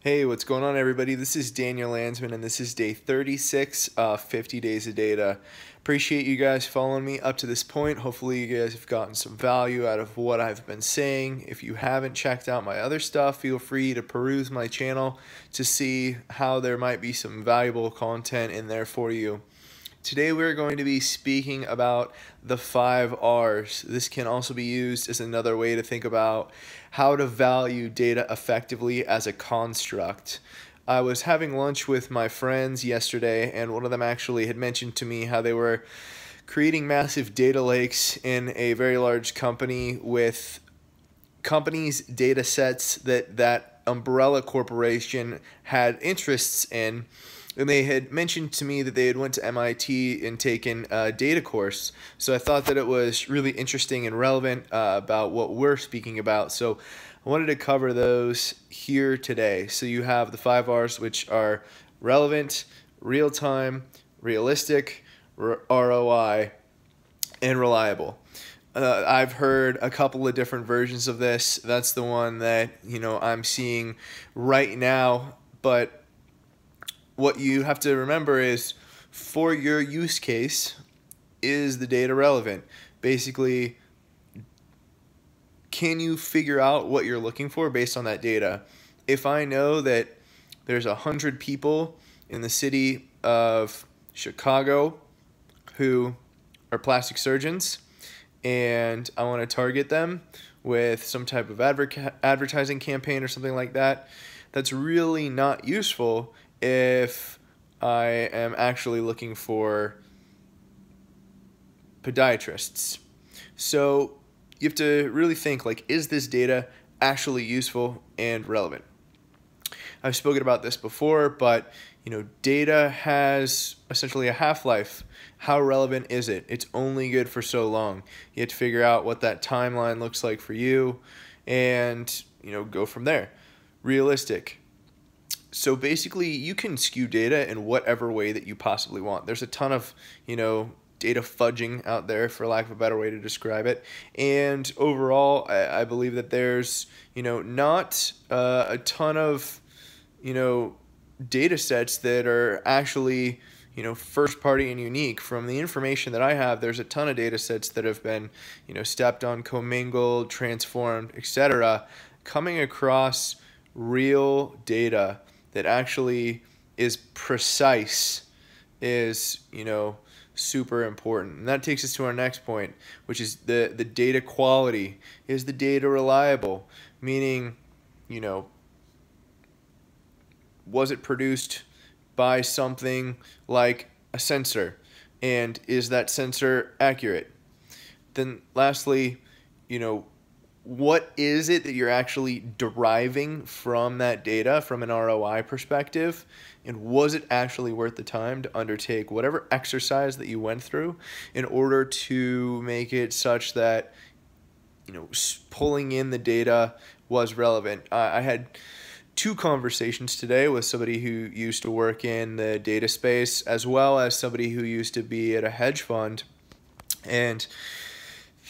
Hey, what's going on, everybody? This is Daniel Landsman, and this is day 36 of 50 Days of Data. Appreciate you guys following me up to this point. Hopefully, you guys have gotten some value out of what I've been saying. If you haven't checked out my other stuff, feel free to peruse my channel to see how there might be some valuable content in there for you. Today we're going to be speaking about the 5 R's. This can also be used as another way to think about how to value data effectively as a construct. I was having lunch with my friends yesterday, and one of them actually had mentioned to me how they were creating massive data lakes in a very large company with companies' data sets that umbrella corporation had interests in. And they had mentioned to me that they had went to MIT and taken a data course. So I thought that it was really interesting and relevant about what we're speaking about. So I wanted to cover those here today. So you have the 5 R's, which are relevant, real-time, realistic, ROI, and reliable. I've heard a couple of different versions of this. That's the one that I'm seeing right now. But what you have to remember is, for your use case, is the data relevant? Basically, can you figure out what you're looking for based on that data? If I know that there's 100 people in the city of Chicago who are plastic surgeons, and I want to target them with some type of advertising campaign or something like that, that's really not useful if I am actually looking for podiatrists. So you have to really think, like, is this data actually useful and relevant? I've spoken about this before, but data has essentially a half-life. How relevant is it? It's only good for so long. You have to figure out what that timeline looks like for you and go from there. Realistic. So basically, you can skew data in whatever way that you possibly want. There's a ton of, data fudging out there, for lack of a better way to describe it. And overall, I believe that there's, not a ton of, data sets that are actually, first party and unique. From the information that I have, there's a ton of data sets that have been, stepped on, commingled, transformed, etc., coming across real data that actually is precise is, super important. And that takes us to our next point, which is the data quality. Is the data reliable? Meaning, was it produced by something like a sensor? And is that sensor accurate? Then lastly, what is it that you're actually deriving from that data from an ROI perspective? And was it actually worth the time to undertake whatever exercise that you went through in order to make it such that, pulling in the data was relevant? I had 2 conversations today with somebody who used to work in the data space, as well as somebody who used to be at a hedge fund. And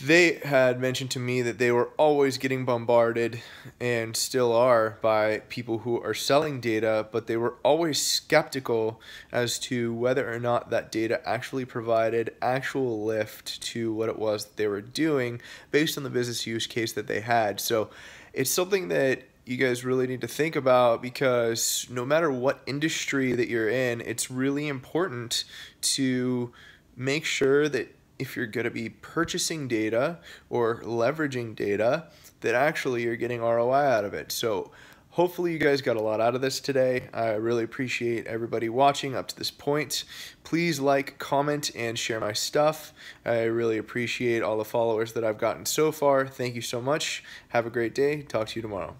they had mentioned to me that they were always getting bombarded, and still are, by people who are selling data, but they were always skeptical as to whether or not that data actually provided actual lift to what it was that they were doing based on the business use case that they had. So it's something that you guys really need to think about, because no matter what industry that you're in, it's really important to make sure that if you're going to be purchasing data or leveraging data, that actually you're getting ROI out of it. So hopefully you guys got a lot out of this today. I really appreciate everybody watching up to this point. Please like, comment, and share my stuff. I really appreciate all the followers that I've gotten so far. Thank you so much. Have a great day. Talk to you tomorrow.